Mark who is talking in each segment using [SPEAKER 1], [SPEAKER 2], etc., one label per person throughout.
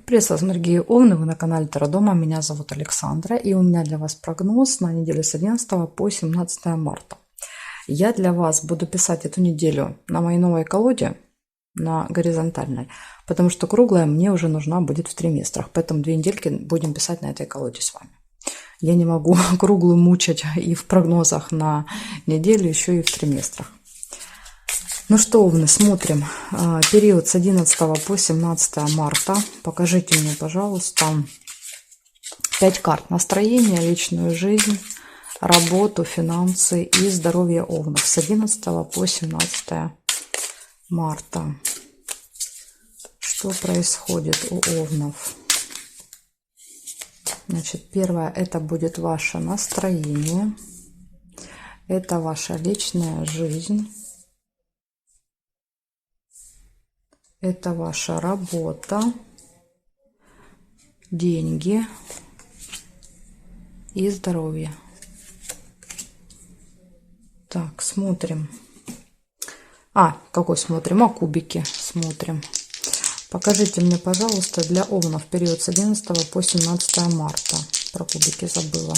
[SPEAKER 1] Приветствую вас, дорогие овны, вы на канале Таро-дома, меня зовут Александра, и у меня для вас прогноз на неделю с 11 по 17 марта. Я для вас буду писать эту неделю на моей новой колоде, на горизонтальной, потому что круглая мне уже нужна будет в триместрах, поэтому 2 недельки будем писать на этой колоде с вами. Я не могу круглую мучать и в прогнозах на неделю, еще и в триместрах. Ну что, овны, смотрим период с 11 по 17 марта. Покажите мне, пожалуйста, 5 карт. Настроение, личную жизнь, работу, финансы и здоровье овнов с 11 по 17 марта. Что происходит у овнов? Значит, первое, это будет ваше настроение. Это ваша личная жизнь. Это ваша работа, деньги и здоровье. Так, смотрим. Какой смотрим? Кубики смотрим. Покажите мне, пожалуйста, для овнов период с 11 по 17 марта. Про кубики забыла.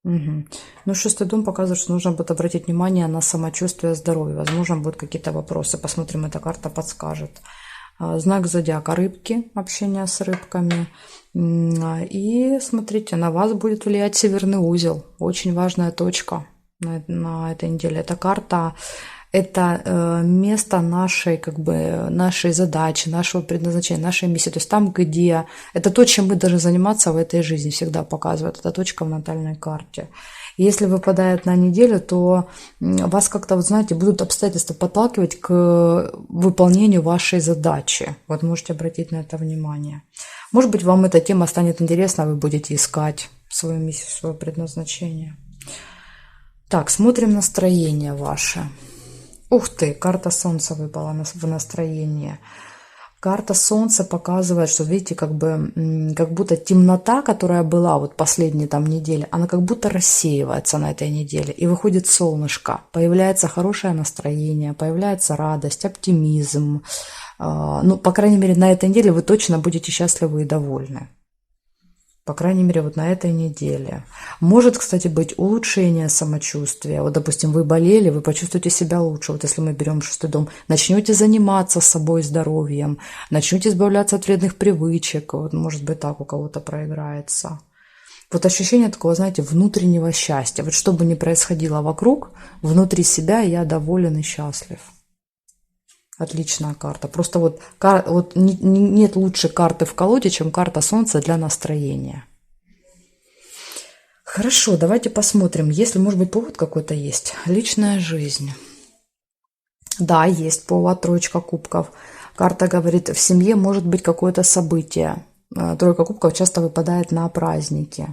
[SPEAKER 1] Угу. Ну, 6-й дом показывает, что нужно будет обратить внимание на самочувствие, здоровье. Возможно, будут какие-то вопросы. Посмотрим, эта карта подскажет. Знак зодиака рыбки, общение с рыбками. И смотрите, на вас будет влиять северный узел. Очень важная точка на этой неделе. Эта карта, это место нашей, нашей задачи, нашего предназначения, нашей миссии. То есть там, где... Это то, чем мы должны заниматься в этой жизни, всегда показывает. Это точка в натальной карте. Если выпадает на неделю, то вас как-то, вот знаете, будут обстоятельства подталкивать к выполнению вашей задачи. Вот можете обратить на это внимание. Может быть, вам эта тема станет интересна, вы будете искать свою миссию, свое предназначение. Так, смотрим настроение ваше. Ух ты, карта Солнца выпала в настроение. Карта Солнца показывает, что, видите, как будто темнота, которая была вот последние недели, она как будто рассеивается на этой неделе. И выходит солнышко, появляется хорошее настроение, появляется радость, оптимизм. Ну, по крайней мере, на этой неделе вы точно будете счастливы и довольны. По крайней мере, вот на этой неделе. Может, кстати, быть улучшение самочувствия. Вот, допустим, вы болели, вы почувствуете себя лучше. Вот если мы берем 6-й дом, начнете заниматься собой, здоровьем, начнете избавляться от вредных привычек. Вот, может быть, так у кого-то проиграется. Вот ощущение такого, знаете, внутреннего счастья. Вот что бы ни происходило вокруг, внутри себя я доволен и счастлив. Отличная карта. Просто вот нет лучшей карты в колоде, чем карта Солнца для настроения. Хорошо, давайте посмотрим, если, может быть, повод какой-то есть. Личная жизнь. Да, есть повод, троечка кубков. Карта говорит, в семье может быть какое-то событие. Тройка кубков часто выпадает на праздники.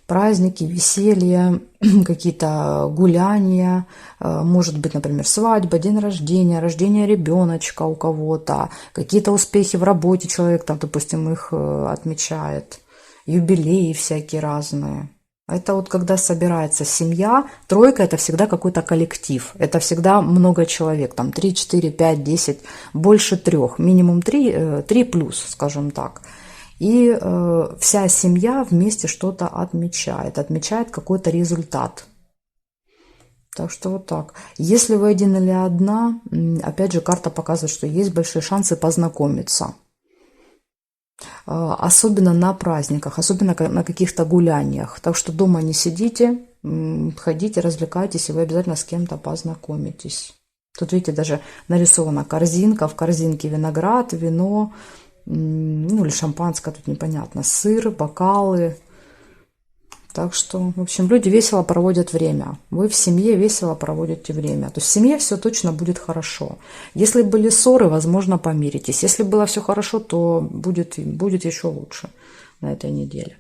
[SPEAKER 1] Праздники, веселье, какие-то гуляния, может быть, например, свадьба, день рождения, рождение ребеночка у кого-то, какие-то успехи в работе человек, там, допустим, их отмечает, юбилеи всякие разные. Это вот когда собирается семья, тройка – это всегда какой-то коллектив, это всегда много человек, там 3, 4, 5, 10, больше 3, минимум 3 плюс, скажем так. И вся семья вместе что-то отмечает какой-то результат. Так что вот так. Если вы один или одна, опять же, карта показывает, что есть большие шансы познакомиться. Особенно на праздниках, особенно на каких-то гуляниях. Так что дома не сидите, ходите, развлекайтесь, и вы обязательно с кем-то познакомитесь. Тут, видите, даже нарисована корзинка, в корзинке виноград, вино, ну или шампанское, тут непонятно, сыр, бокалы. Так что, в общем, люди весело проводят время. Вы в семье весело проводите время. То есть в семье все точно будет хорошо. Если были ссоры, возможно, помиритесь. Если было все хорошо, то будет еще лучше на этой неделе.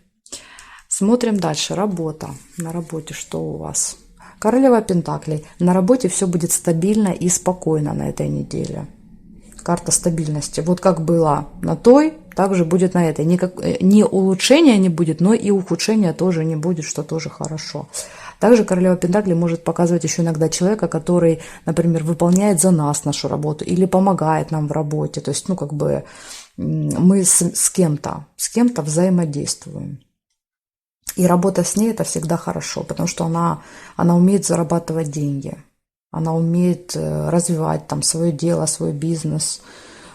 [SPEAKER 1] Смотрим дальше. Работа. На работе что у вас? Королева Пентаклей. На работе все будет стабильно и спокойно на этой неделе. Карта стабильности. Вот как было на той, так же будет на этой. Ни улучшения не будет, но и ухудшения тоже не будет, что тоже хорошо. Также королева Пентаклей может показывать еще иногда человека, который, например, выполняет за нас нашу работу или помогает нам в работе. То есть, ну, как бы мы с кем-то взаимодействуем. И работа с ней – это всегда хорошо, потому что она умеет зарабатывать деньги. Она умеет развивать там свое дело, свой бизнес.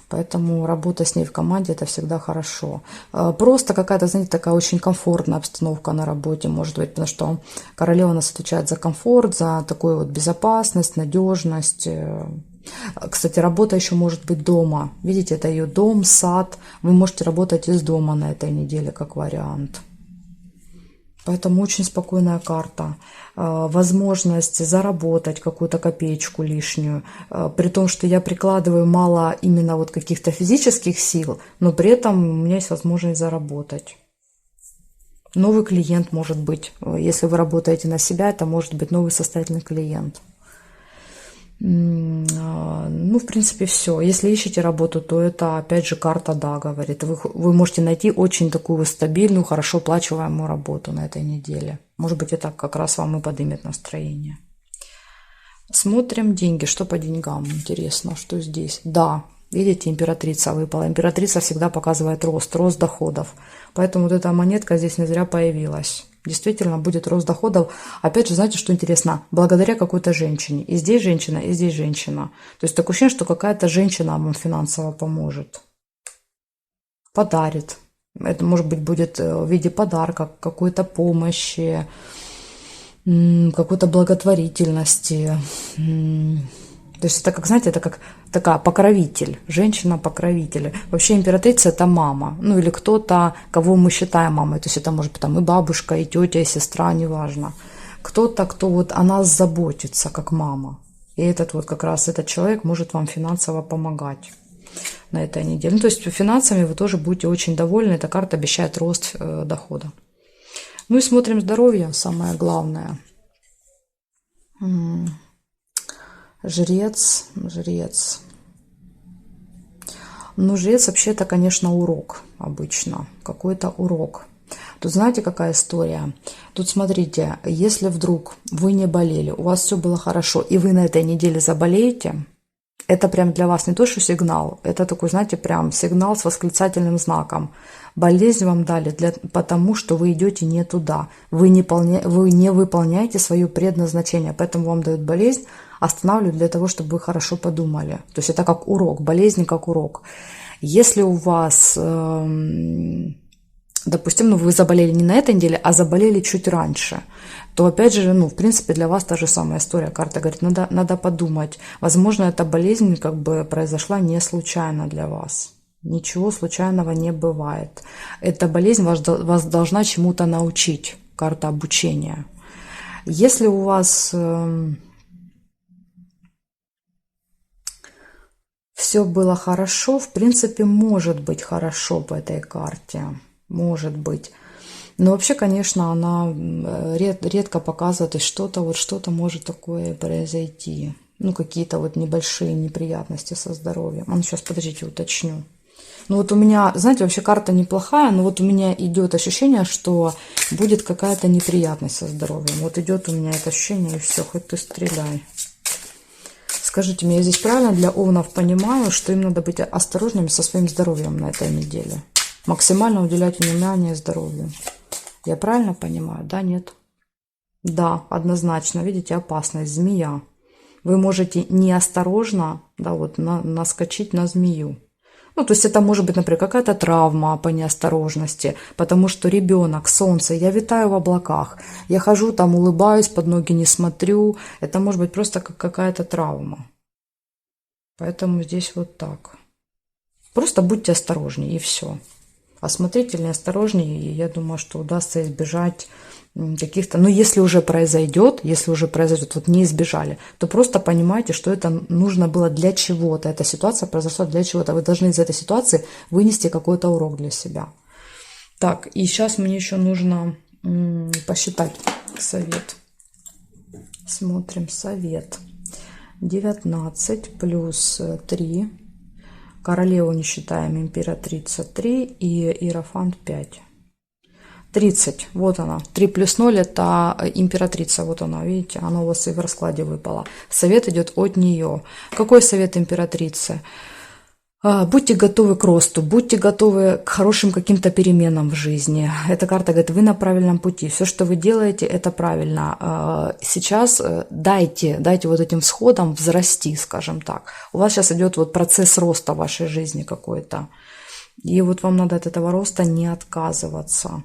[SPEAKER 1] Поэтому работа с ней в команде – это всегда хорошо. Просто какая-то, знаете, такая очень комфортная обстановка на работе может быть, потому что королева у нас отвечает за комфорт, за такую вот безопасность, надежность. Кстати, работа еще может быть дома. Видите, это ее дом, сад. Вы можете работать из дома на этой неделе, как вариант. Поэтому очень спокойная карта. Возможность заработать какую-то копеечку лишнюю. При том, что я прикладываю мало именно вот каких-то физических сил, но при этом у меня есть возможность заработать. Новый клиент может быть. Если вы работаете на себя, это может быть новый состоятельный клиент. Ну, в принципе, все. Если ищете работу, то это, опять же, карта «да», говорит. Вы можете найти очень такую стабильную, хорошо оплачиваемую работу на этой неделе. Может быть, это как раз вам и поднимет настроение. Смотрим деньги. Что по деньгам? Интересно, что здесь? Да, видите, императрица выпала. Императрица всегда показывает рост доходов. Поэтому вот эта монетка здесь не зря появилась. Действительно будет рост доходов. Опять же, знаете, что интересно? Благодаря какой-то женщине. И здесь женщина, и здесь женщина. То есть такое ощущение, что какая-то женщина вам финансово поможет. Подарит. Это, может быть, будет в виде подарка, какой-то помощи, какой-то благотворительности. То есть это, как, знаете, это как такая покровитель, женщина-покровитель. Вообще императрица – это мама, ну или кто-то, кого мы считаем мамой. То есть это может быть там и бабушка, и тетя, и сестра, неважно. Кто-то, кто вот о нас заботится, как мама. И этот вот как раз этот человек может вам финансово помогать на этой неделе. Ну, то есть финансами вы тоже будете очень довольны. Эта карта обещает рост дохода. Ну и смотрим здоровье, самое главное. Жрец. Ну, жрец вообще это, конечно, урок обычно. Какой-то урок. Тут знаете, какая история? Тут смотрите, если вдруг вы не болели, у вас все было хорошо, и вы на этой неделе заболеете, это прям для вас не то, что сигнал, это такой, знаете, прям сигнал с восклицательным знаком. Болезнь вам дали потому, что вы идете не туда. Вы не выполняете свое предназначение, поэтому вам дают болезнь, останавливают для того, чтобы вы хорошо подумали. То есть это как урок, болезнь как урок. Если у вас, допустим, ну, вы заболели не на этой неделе, а заболели чуть раньше, то опять же, ну, в принципе, для вас та же самая история. Карта говорит, надо подумать. Возможно, эта болезнь как бы произошла не случайно для вас. Ничего случайного не бывает. Эта болезнь вас должна чему-то научить. Карта обучения. Если у вас все было хорошо, в принципе, может быть хорошо по этой карте. Может быть. Но вообще, конечно, она редко показывает, и что-то может такое произойти. Ну, какие-то вот небольшие неприятности со здоровьем. Ну, сейчас, подождите, уточню. Ну, вот у меня, знаете, вообще карта неплохая, но вот у меня идет ощущение, что будет какая-то неприятность со здоровьем. Вот идет у меня это ощущение, и все, хоть ты стреляй. Скажите мне, я здесь правильно для овнов понимаю, что им надо быть осторожными со своим здоровьем на этой неделе? Максимально уделять внимание здоровью. Я правильно понимаю? Да, нет? Да, однозначно. Видите, опасность. Змея. Вы можете неосторожно, да, вот наскочить на змею. Ну, то есть это может быть, например, какая-то травма по неосторожности, потому что ребенок, солнце, я витаю в облаках, я хожу там, улыбаюсь, под ноги не смотрю. Это может быть просто какая-то травма. Поэтому здесь вот так. Просто будьте осторожнее, и все. Осмотрительнее, осторожнее, и я думаю, что удастся избежать каких-то... Но если уже произойдет, вот не избежали, то просто понимайте, что это нужно было для чего-то. Эта ситуация произошла для чего-то. Вы должны из этой ситуации вынести какой-то урок для себя. Так, и сейчас мне еще нужно посчитать совет. Смотрим совет. 19 плюс 3. Королеву не считаем, императрица 3 и иерофант 5. 30, вот она, 3 плюс 0 это императрица, вот она, видите, она у вас и в раскладе выпала. Совет идет от нее. Какой совет императрицы? Будьте готовы к росту, будьте готовы к хорошим каким-то переменам в жизни. Эта карта говорит, вы на правильном пути, все, что вы делаете, это правильно. Сейчас дайте вот этим всходам взрасти, скажем так. У вас сейчас идет вот процесс роста в вашей жизни какой-то. И вот вам надо от этого роста не отказываться.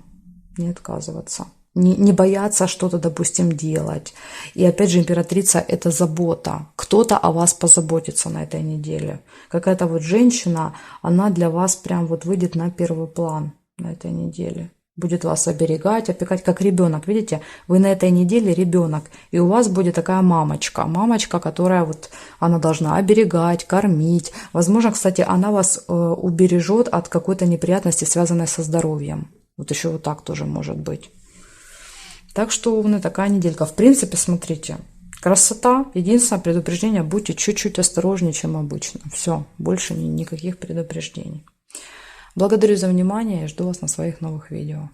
[SPEAKER 1] Не отказываться. Не бояться что-то, допустим, делать. И опять же, императрица – это забота. Кто-то о вас позаботится на этой неделе. Какая-то вот женщина, она для вас прям вот выйдет на первый план на этой неделе. Будет вас оберегать, опекать, как ребенок. Видите, вы на этой неделе ребенок, и у вас будет такая мамочка. Мамочка, которая вот, она должна оберегать, кормить. Возможно, кстати, она вас убережет от какой-то неприятности, связанной со здоровьем. Вот еще вот так тоже может быть. Так что у меня такая неделька. В принципе, смотрите, красота. Единственное предупреждение, будьте чуть-чуть осторожнее, чем обычно. Все, больше никаких предупреждений. Благодарю за внимание и жду вас на своих новых видео.